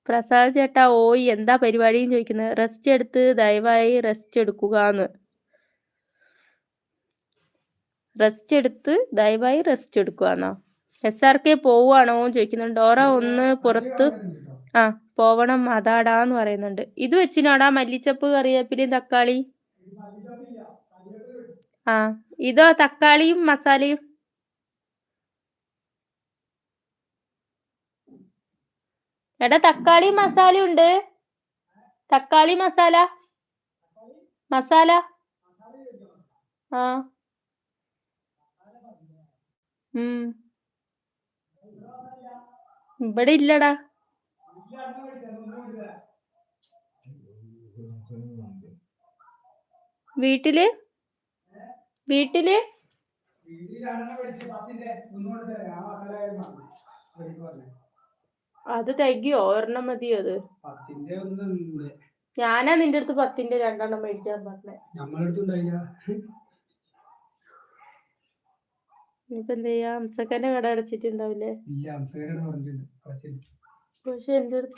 പ്രസാദ് ചേട്ടാ ഓയ് എന്താ പരിപാടിന്ന് ചോദിക്കുന്നത്. റെസ്റ്റ് എടുത്ത് ദയവായി റെസ്റ്റ് എടുക്കുകന്ന്. റെസ്റ്റ് എടുക്കുകന്നോ? SRK പോവാണോ ചോദിക്കുന്നുണ്ട്. ഡോറ ഒന്ന് പുറത്ത് പോവണം അതാടാന്ന് പറയുന്നുണ്ട്. ഇത് വെച്ചിനാടാ മല്ലിച്ചപ്പ് കറിവേപ്പിലയും തക്കാളി. ഇതോ തക്കാളിയും മസാലയും. എടാ തക്കാളി മസാല ഉണ്ട്. തക്കാളി മസാല ഇവിടെ ഇല്ലടാ. വീട്ടില് അത് തികയോ? ഒരെണ്ണം മതിയോ? അത് ഞാനാ നിന്റെ അടുത്ത് 10ന്റെ 2 മേടിക്കാൻ പറഞ്ഞേ. ഇനിയിപ്പോ എന്ത് ചെയ്യാ? അംസക്കന്റെ കട അടച്ചിട്ടുണ്ടാവില്ലേ? പക്ഷെ എന്റെ അടുത്ത്